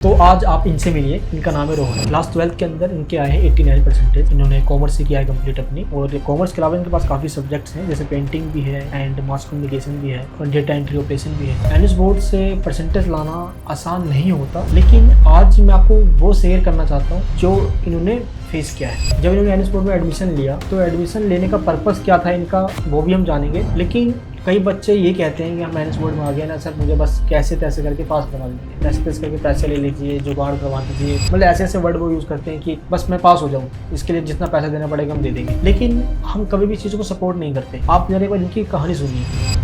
तो आज आप इनसे मिलिए। इनका नाम है रोहन। क्लास 12 के अंदर इनके आए हैं 89%। इन्होंने कॉमर्स से किया है कंप्लीट अपनी, और कॉमर्स के अलावा इनके पास काफ़ी सब्जेक्ट्स हैं, जैसे पेंटिंग भी है एंड मास कम्युनिकेशन भी है और डेटा एंट्री ऑपरेशन भी है। एनएस बोर्ड से परसेंटेज लाना आसान नहीं होता, लेकिन आज मैं आपको वो शेयर करना चाहता हूँ जो इन्होंने फेस किया है। जब इन्होंने एनएस बोर्ड में एडमिशन लिया तो एडमिशन लेने का पर्पस क्या था इनका, वो भी हम जानेंगे। लेकिन कई बच्चे ये कहते हैं कि हम एनएस बोर्ड में आ गए ना सर, मुझे बस कैसे तैसे करके पास करा लीजिए, तैसे तैसे करके पैसे ले लीजिए, जुगाड़ करवा दीजिए, मतलब ऐसे ऐसे वर्ड वो यूज़ करते हैं कि बस मैं पास हो जाऊँ, इसके लिए जितना पैसा देना पड़ेगा हम दे देंगे। लेकिन हम कभी भी चीज़ों को सपोर्ट नहीं करते। आप जरा एक बार इनकी कहानी सुनिए।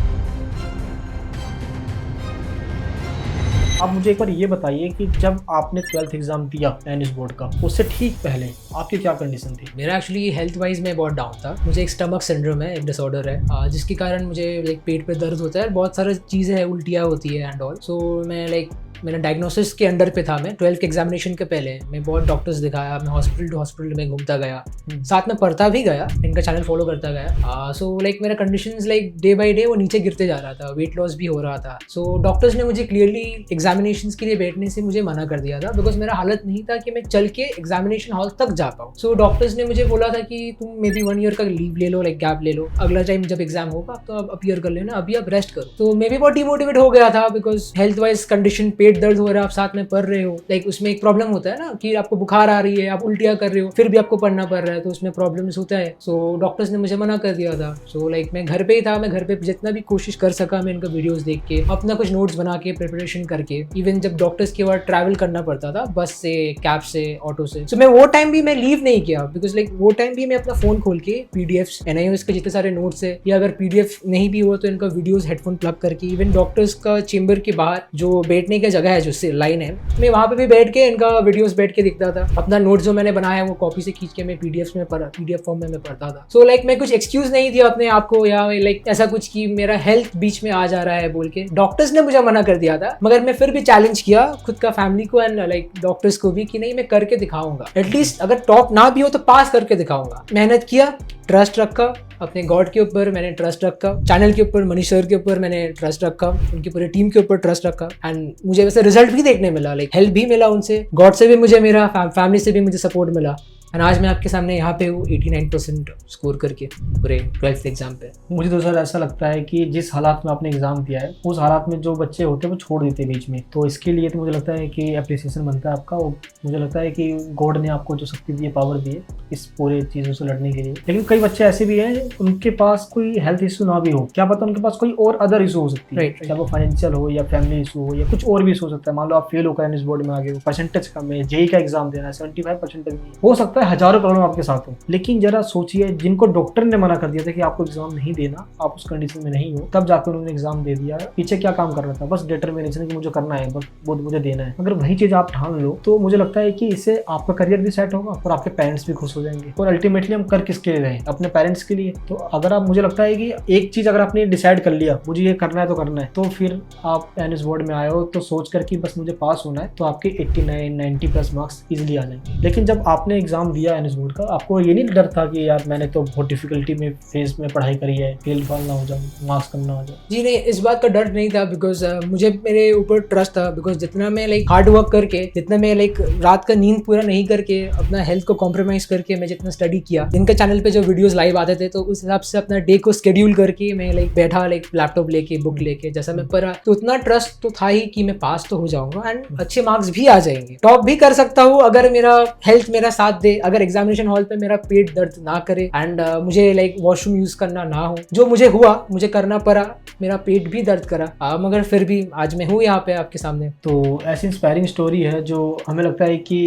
आप मुझे एक बार ये बताइए कि जब आपने 12th एग्जाम दिया एनएस बोर्ड का, उससे ठीक पहले आपकी क्या कंडीशन थी? मेरा एक्चुअली हेल्थ वाइज में बहुत डाउन था। मुझे एक स्टमक सिंड्रोम है, एक डिसऑर्डर है, जिसके कारण मुझे लाइक पेट पे दर्द होता है, बहुत सारी चीज़ें हैं, उल्टियाँ होती है एंड ऑल। सो मैं लाइक मेरा डायग्नोसिस के अंडर पे था। मैं 12th के एग्जामिनेशन के पहले मैं बहुत डॉक्टर्स दिखाया, मैं हॉस्पिटल टू हॉस्पिटल में घूमता गया, साथ में पढ़ता भी गया, इनका चैनल फॉलो करता गया। सो लाइक मेरा conditions like day by day वो नीचे गिरते जा रहा था, वेट लॉस भी हो रहा था। सो डॉक्टर्स ने मुझे क्लियरली एग्जामिनेशंस के लिए बैठने से मुझे मना कर दिया था, बिकॉज मेरा हालत नहीं था कि मैं चल के एग्जामिनेशन हॉल तक जा पाऊँ। सो डॉक्टर्स ने मुझे बोला था कि तुम मे बी 1 ईयर का लीव ले लो, लाइक गैप ले लो, अगला टाइम जब एग्जाम होगा तो आप अपीयर कर लेना, अभी आप रेस्ट करो। तो मैं भी बहुत डिमोटिवेट हो गया था, बिकॉज हेल्थ वाइज कंडीशन, पेट दर्द हो रहा है, आप साथ में पढ़ रहे हो, लाइक उसमें एक प्रॉब्लम होता है ना कि आपको बुखार आ रही है, आप उल्टियाँ कर रहे हो, फिर भी आपको पढ़ना पड़ रहा है, तो उसमें प्रॉब्लम्स होता है। सो डॉक्टर्स ने मुझे मना कर दिया था। सो लाइक मैं घर पे ही था, मैं घर पे जितना भी कोशिश कर सका, मैं इनका वीडियोस देख के, अपना कुछ नोट्स बना के, प्रिपरेशन करके, इवन जब डॉक्टर्स के बाद ट्रैवल करना पड़ता था बस से, कैब से, ऑटो से, सो मैं वो टाइम भी मैं लीव नहीं किया, बिकॉज लाइक वो टाइम भी मैं अपना फोन खोल के पीडीएफ्स, एनआईओएस के जितने सारे नोट्स है, या अगर पीडीएफ नहीं भी हुआ तो इनका वीडियोस हेडफोन प्लग करके, इवन डॉक्टर्स का चेंबर के बाहर जो बैठने की जगह है, जो लाइन है, मैं वहाँ पे भी बैठ के इनका वीडियोस बैठ के दिखता था। अपना नोट्स जो मैंने बनाया है वो कॉपी से खींच के मैं पीडीएफ में पढ़ा, पीडीएफ फॉर्म में मैं पढ़ता था। सो लाइक मैं कुछ एक्सक्यूज नहीं दिया अपने आप को, या लाइक ऐसा कुछ कि मेरा हेल्थ बीच में आ जा रहा है बोल के। डॉक्टर्स ने मुझे मना कर दिया था, मगर मैं फिर भी चैलेंज किया खुद का, फैमिली को एंड लाइक डॉक्टर्स को भी, कि नहीं मैं करके दिखाऊंगा, एटलीस्ट अगर टॉप ना भी हो तो पास करके दिखाऊंगा। मेहनत किया, ट्रस्ट रखा अपने गॉड के ऊपर, मैंने ट्रस्ट रखा चैनल के ऊपर, मनीष सर के ऊपर मैंने ट्रस्ट रखा, उनकी पूरी टीम के ऊपर ट्रस्ट रखा, एंड मुझे वैसे रिजल्ट भी देखने मिला, लाइक हेल्प भी मिला उनसे, गॉड से भी मुझे, मेरा फैमिली से भी मुझे सपोर्ट मिला, एंड आज मैं आपके सामने यहाँ पे हूँ 89% स्कोर करके पूरे 12th एग्जाम पे। मुझे तो सर ऐसा लगता है कि जिस हालात में आपने एग्जाम दिया है, उस हालात में जो बच्चे होते हैं वो छोड़ देते हैं बीच में, तो इसके लिए तो मुझे लगता है कि अप्रिसिएशन बनता है आपका। मुझे लगता है कि गॉड ने आपको जो शक्ति दी है, पावर दी है इस पूरे चीज़ों से लड़ने के लिए। लेकिन कई बच्चे ऐसे भी हैं, उनके पास कोई हेल्थ इशू ना भी हो, क्या पता उनके पास कोई और अदर इशू हो सकती है, चाहे वो फाइनेंशियल हो या फैमिली इशू हो या कुछ और भी इशू हो सकता है। मान लो आप फेल होकर एनएस बोर्ड में आ गए हो, परसेंटेज कम है, जेईई का एग्जाम देना है, 75% हो सकता है, हजारों प्रॉब्लम आपके साथ हो। लेकिन जरा सोचिए, जिनको डॉक्टर ने मना कर दिया था कि आपको एग्जाम नहीं देना, आप उस कंडीशन में नहीं हो, तब जाकर उन्होंने एग्जाम दे दिया। पीछे क्या काम करना था, बस डिटर्मिनेशन कि मुझे करना है, बस वो मुझे देना है। अगर वही चीज आप ठान लो तो मुझे लगता है कि इससे आपका करियर भी सेट होगा और आपके पेरेंट्स भी खुश हो जाएंगे। और अल्टीमेटली हम कर किसके लिए रहे हैं, अपने पेरेंट्स के लिए। तो अगर आप, मुझे लगता है कि एक चीज अगर आपने डिसाइड कर लिया मुझे ये करना है तो करना है, तो फिर आप एनएस बोर्ड में आए हो तो सोच कर कि बस मुझे पास होना है, तो आपके 89-90+ मार्क्स इजिली आ जाएंगे। लेकिन जब आपने एग्जाम दिया एनएस बोर्ड का, आपको ये नहीं डर था कि यार मैंने तो बहुत डिफिकल्टी में फेज में पढ़ाई करी है, फेल फाल ना हो जाऊँ, मार्क्स कम ना हो जाए? जी नहीं, इस बात का डर नहीं था, बिकॉज मुझे मेरे ऊपर ट्रस्ट था, बिकॉज जितना मैं लाइक हार्ड वर्क करके, जितना मैं लाइक रात का नींद पूरा नहीं करके, अपना हेल्थ को कॉम्प्रोमाइज करके मैं जितना स्टडी किया, इनके चैनल पे जो वीडियोस लाइव आते थे तो उस हिसाब से अपना डे को शेड्यूल करके मैं लाइक बैठा, लाइक लैपटॉप लेके, बुक लेके, जैसा मैं पढ़ा, तो उतना ट्रस्ट तो था ही कि मैं पास तो हो जाऊंगा एंड अच्छे मार्क्स भी आ जाएंगे, टॉप भी कर सकता हूँ अगर मेरा हेल्थ मेरा साथ दे, अगर एग्जामिनेशन हॉल पे मेरा पेट दर्द ना करे एंड मुझे लाइक वॉशरूम यूज करना ना हो, जो मुझे हुआ, मुझे करना पड़ा, मेरा पेट भी दर्द करा, मगर फिर भी आज मैं हूँ यहाँ पे आपके सामने। तो ऐसी इंस्पायरिंग स्टोरी है जो हमें लगता है कि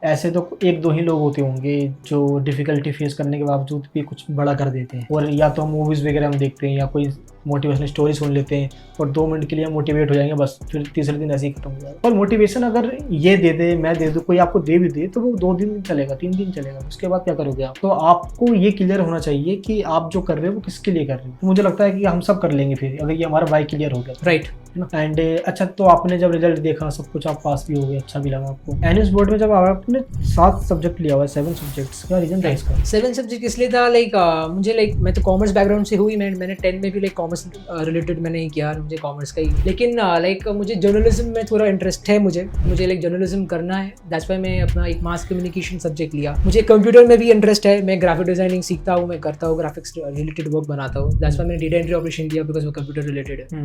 ऐसे तो 1-2 ही लोग होते होंगे जो डिफिकल्टी फेस करने के बावजूद भी कुछ बड़ा कर देते हैं। और या तो हम मूवीज़ वगैरह हम देखते हैं या कोई मोटिवेशनल स्टोरी सुन लेते हैं और 2 मिनट के लिए मोटिवेट हो जाएंगे, बस फिर तीसरे दिन ऐसे ही खत्म हो जाएगा। और मोटिवेशन अगर ये दे दे, मैं दे दूँ, कोई आपको दे भी दे, तो वो 2 दिन चलेगा, 3 दिन चलेगा, उसके बाद क्या करोगे आप? तो आपको ये क्लियर होना चाहिए कि आप जो कर रहे हो वो किसके लिए कर रहे हो। तो मुझे लगता है कि हम सब कर लेंगे फिर, अगर ये हमारा वाई क्लियर हो गया, राइट। एंड अच्छा, तो आपने जब रिजल्ट देखा, सब कुछ आप पास भी हो गए, अच्छा भी लगा आपको। एनएस बोर्ड में जब आपने 7 सब्जेक्ट लिया हुआ है, 7 सब्जेक्ट्स, क्या रीजन था इसका? 7 सब्जेक्ट इसलिए था, लाइक मुझे लाइक मैं तो कॉमर्स बैकग्राउंड से हुई, मैंने 10 में भी लाइक कॉमर्स रिलेटेड मैंने ही किया, मुझे कॉमर्स का ही, लेकिन लाइक मुझे जर्नलिज्म में थोड़ा इंटरेस्ट है, मुझे लाइक जर्नलिज्म करना है, दैट्स व्हाई मैं अपना एक मास कम्युनिकेशन सब्जेक्ट लिया। मुझे कंप्यूटर में भी इंटरेस्ट है, मैं ग्राफिक डिजाइनिंग सीखता हूँ, मैं करता हूँ, ग्राफिक्स रिलेटेड वर्क बनाता हूँ, दैट्स व्हाई मैंने डेटा एंट्री ऑपरेशन लिया बिकॉज वो कंप्यूटर रिलेटेड है।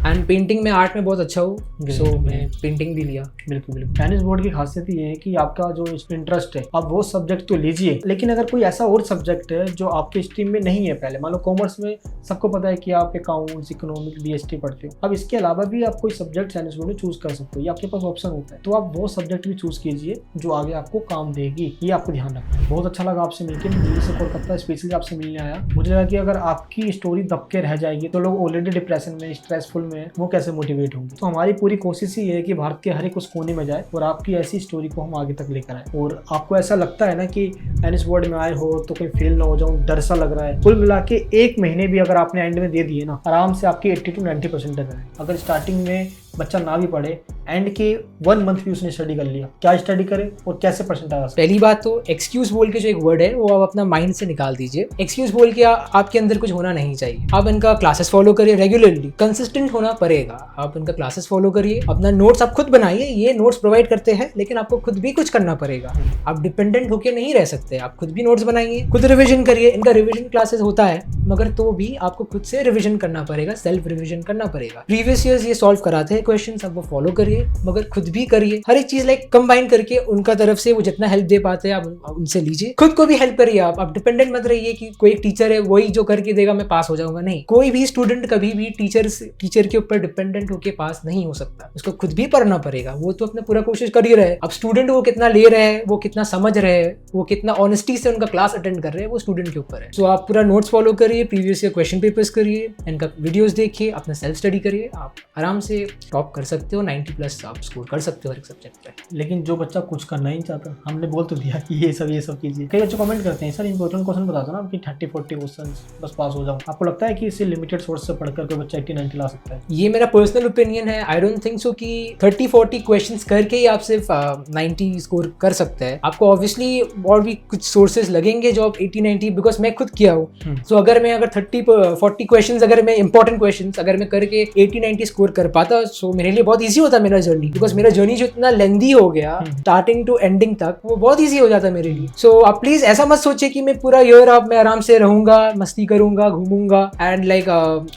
एंड पेंटिंग में, आर्ट में बहुत अच्छा हूँ, सो मैं पेंटिंग भी लिया। बिल्कुल बिल्कुल। चाइनीज बोर्ड की खासियत ये है कि आपका जो इंटरेस्ट है आप वो सब्जेक्ट तो लीजिए, लेकिन अगर कोई ऐसा और सब्जेक्ट है जो आपके स्ट्रीम में नहीं है, पहले मान लो कॉमर्स में सबको पता है कि आप अकाउंट्स, इकोनॉमिक्स, बीएसटी पढ़ते हो, अब इसके अलावा भी आप कोई सब्जेक्ट चाइनीज बोर्ड में चूज कर सकते हो, ये आपके पास ऑप्शन होता है, तो आप वो सब्जेक्ट भी चूज कीजिए जो आगे आपको काम देगी, ये आपको ध्यान रखना है। बहुत अच्छा लगा आपसे मिलकर, दिल्ली से कोलकाता स्पेशली आपसे मिलने आया। मुझे लगा कि अगर आपकी स्टोरी दब के रह जाएगी तो लोग ऑलरेडी डिप्रेशन में, स्ट्रेसफुल में, वो कैसे मोटिवेट होंगे। तो हमारी पूरी कोशिश ही है कि भारत के हर एक उस कोने में जाए और आपकी ऐसी स्टोरी को हम आगे तक लेकर आए। और आपको ऐसा लगता है ना कि चाइनीज बोर्ड में आए हो तो कोई फेल ना हो जाऊं, डर सा लग रहा है, कुल मिला के 1 महीने भी अगर आपने एंड में दे दिए ना, आराम से आपकी 80 to 90% है। अगर स्टार्टिंग में बच्चा ना भी पढ़े, एंड के 1 मंथ भी उसने स्टडी कर लिया, क्या स्टडी करे और कैसे परसेंट आया। पहली बात तो एक्सक्यूज बोल के जो एक वर्ड है वो आप अपना माइंड से निकाल दीजिए। एक्सक्यूज बोल के आपके अंदर कुछ होना नहीं चाहिए। आप इनका क्लासेस फॉलो करिए, रेगुलरली कंसिस्टेंट होना पड़ेगा। आप इनका क्लासेस फॉलो करिए, अपना नोट्स आप खुद बनाइए, ये नोट्स प्रोवाइड करते हैं, लेकिन आपको खुद भी कुछ करना पड़ेगा। आप डिपेंडेंट होकर नहीं रह सकते, आप खुद भी नोट्स बनाइए, खुद रिविजन करिए। इनका रिविजन क्लासेस होता है, मगर तो भी आपको खुद से रिविजन करना पड़ेगा, सेल्फ रिविजन करना पड़ेगा। प्रीवियस ईयर्स ये सॉल्व कराते हैं क्वेश्चन, अब वो फॉलो करिए, मगर खुद भी करिए। हर एक चीज लाइक कंबाइन करके उनका तरफ से वो जितना हेल्प दे पाते हैं आप उनसे लीजिए। खुद को भी हेल्प करिए। आप डिपेंडेंट मत रहिए कि कोई टीचर है वही जो करके देगा मैं पास हो जाऊंगा। नहीं, कोई भी स्टूडेंट कभी भी टीचर के ऊपर डिपेंडेंट होकर पास नहीं हो सकता। उसको खुद भी पढ़ना पड़ेगा। वो तो अपने पूरा कोशिश कर ही रहे हैं। अब स्टूडेंट वो कितना ले रहे हैं, वो कितना समझ रहे हैं, वो कितना ऑनेस्टी से उनका क्लास अटेंड कर रहे हैं, वो स्टूडेंट के ऊपर है। सो आप पूरा नोट्स फॉलो करिए, प्रीवियस ईयर क्वेश्चन पेपर्स करिए, इनका वीडियोस देखिए, अपना सेल्फ स्टडी करिए। आप आराम से टॉप कर सकते हो, 90+ आप स्कोर कर सकते हो हर एक सब्जेक्ट पे। लेकिन जो बच्चा कुछ करना ही चाहता, हमने बोल तो दिया कि ये सब कीजिए। कई बच्चे कमेंट करते हैं, सर इंपॉर्टेंट क्वेश्चन बता दो ना कि 30-40 क्वेश्चन बस पास हो जाऊं। आपको लगता है कि इससे लिमिटेड सोर्स से पढ़कर कोई बच्चा 80-90 ला सकता है? ये मेरा पर्सनल ओपिनियन है। आई डोंट थिंक सो कि 30-40 क्वेश्चंस करके ही आप सिर्फ 90 स्कोर कर सकते हैं। आपको ऑब्वियसली और भी कुछ सोर्सेज लगेंगे जो आप 80-90, बिकॉज मैं खुद किया हूँ। सो अगर 30-40 क्वेश्चन, अगर मैं इंपॉर्टेंट क्वेश्चन अगर मैं करके 80-90 स्कोर कर पाता, सो मेरे लिए बहुत ईजी होता मेरा जर्नी। बिकॉज मेरा जर्नी जो इतना लेंदी हो गया स्टार्टिंग टू एंडिंग तक, वो बहुत ईजी हो जाता मेरे लिए। सो आप प्लीज ऐसा मत सोचिए कि मैं पूरा ईयर अब मैं आराम से रहूंगा, मस्ती करूंगा, घूमूंगा एंड लाइक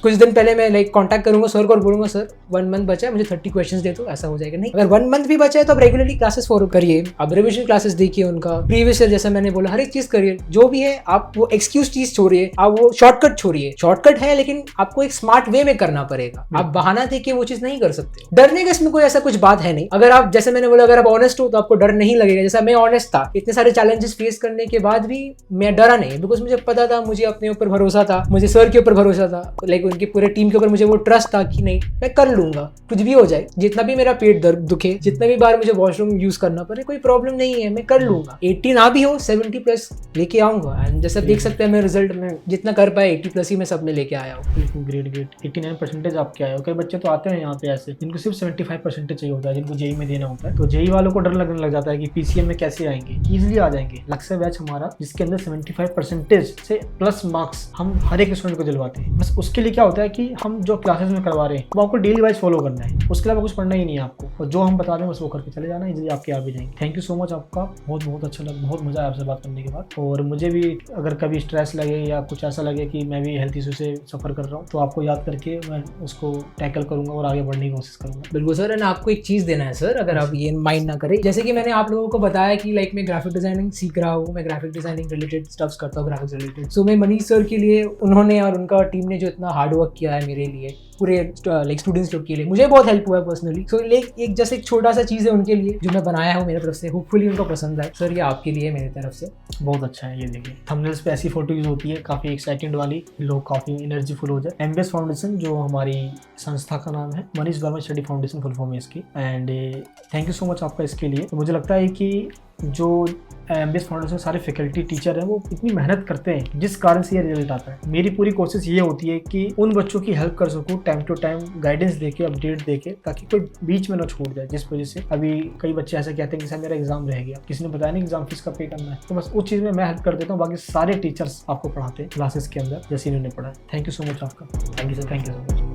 कुछ दिन पहले मैं लाइक कांटेक्ट करूंगा सर को और बोलूंगा सर 1 मंथ बचा है, मुझे 30 क्वेश्चंस दे दो, ऐसा हो जाएगा। नहीं, अगर 1 मंथ भी बचा है तो आप रेगुलरली क्लासेस फॉलो करिए, आप रिविजन क्लासेस देखिए, उनका प्रीवियस ईयर जैसा मैंने बोला हर एक चीज करिए। जो भी है आप वो एक्सक्यूज चीज छोड़िए, आप वो शॉर्टकट छोड़िए। शॉर्टकट है लेकिन आपको एक स्मार्ट वे में करना पड़ेगा। आप बहाना देके वो चीज नहीं कर सकते। डरने का इसमें कोई ऐसा कुछ बात है नहीं। अगर आप, जैसे मैंने बोला, अगर आप ऑनेस्ट हो तो आपको डर नहीं लगेगा। जैसा मैं ऑनेस्ट था, इतने सारे चैलेंजेस फेस करने के बाद भी मैं डरा नहीं, बिकॉज मुझे पता था, मुझे अपने ऊपर भरोसा था, मुझे सर के ऊपर भरोसा था, लाइक उनकी पूरे टीम के ऊपर मुझे वो ट्रस्ट था कि नहीं मैं कर लूंगा, कुछ भी हो जाए, जितना भी मेरा पेट दर्द दुखे, जितना भी बार मुझे वॉशरूम यूज करना पड़े, कोई प्रॉब्लम नहीं है, मैं कर लूंगा। 80 ना भी हो 70+ लेके आऊंगा। एंड जैसा देख सकते हैं मेरे रिजल्ट में जितना कर पाए 80+ ही मैं सब में लेके आया हूँ। ग्रेट 89% आपके आए हो। कई बच्चे तो आते हैं यहाँ पे ऐसे जिनको सिर्फ 75% चाहिए होता है, जिनको जेई में देना होता है, तो जेई वालों को डर लगने लग जाता है कि पीसीएम में कैसे आएंगे। इजीली आ जाएंगे। लक्ष्य बैच हमारा जिसके अंदर 75% से प्लस मार्क्स हम हर एक स्टूडेंट को दिलवाते हैं। बस उसके लिए क्या होता है कि हम जो क्लासेस में करवा रहे हैं वो आपको डेली वाइज फॉलो करना है, उसके अलावा कुछ पढ़ना ही नहीं है आपको, और जो हम बता रहे हैं बस वो करके चले जाना, इजीली आपके आ भी जाएंगे। थैंक यू सो मच आपका, बहुत अच्छा लगा, बहुत मजा आया आपसे बात करने के बाद। और मुझे भी अगर कभी स्ट्रेस लगे या कुछ ऐसा लगे कि मैं भी हेल्थ इशू से सफर कर रहा हूँ तो आपको याद करके मैं उसको टैकल करूंगा और आगे बढ़ने की कोशिश करूंगा। बिल्कुल सर। एंड आपको एक चीज देना है सर, अगर आप ये माइंड ना करें, जैसे कि मैंने आप लोगों को बताया कि लाइक मैं ग्राफिक डिजाइनिंग सीख रहा हूँ, मैं ग्राफिक डिजाइनिंग रिलेटेड स्टफ्स करता हूँ, ग्राफिक्स रिलेटेड। सो मैं मनीष सर के लिए, उन्होंने और उनका टीम ने जो इतना हार्ड वर्क किया है मेरे लिए, पूरे लाइक स्टूडेंट्स लोग के लिए, मुझे बहुत हेल्प हुआ है पर्सनली। सो लाइक एक जैसे एक छोटा सा चीज़ है उनके लिए जो मैं बनाया हूँ मेरी तरफ से, होपफुली उनको पसंद आए। सर ये आपके लिए मेरी तरफ से बहुत अच्छा है। ये देखिए थंबनेल्स पे ऐसी फोटो यूज होती है काफ़ी एक्साइटेड वाली, लोग काफ़ी एनर्जीफुल हो जाए। एमबीएस फाउंडेशन जो हमारी संस्था का नाम है, Manish Verma study foundation full form है इसकी। And thank you so much आपका इसके लिए। तो मुझे लगता है कि जो एमबीएस फाउंडेशन सारे फैकल्टी टीचर हैं वो इतनी मेहनत करते हैं जिस कारण से ये रिजल्ट आता है। मेरी पूरी कोशिश ये होती है कि उन बच्चों की हेल्प कर सकूं, टाइम टू टाइम गाइडेंस देके, अपडेट देके, ताकि कोई बीच में ना छूट जाए। जिस वजह से अभी कई बच्चे ऐसे कहते हैं कि सर मेरा एग्जाम रह गया, किसी ने बताया नहीं एग्जाम फीस का पे करना है, तो बस उस चीज़ में मैं हेल्प कर देता हूँ। बाकी सारे टीचर्स आपको पढ़ाते हैं क्लासेस के अंदर जैसे इन्होंने पढ़ा है। थैंक यू सो मच आपका। Thank you sir. Thank you so much.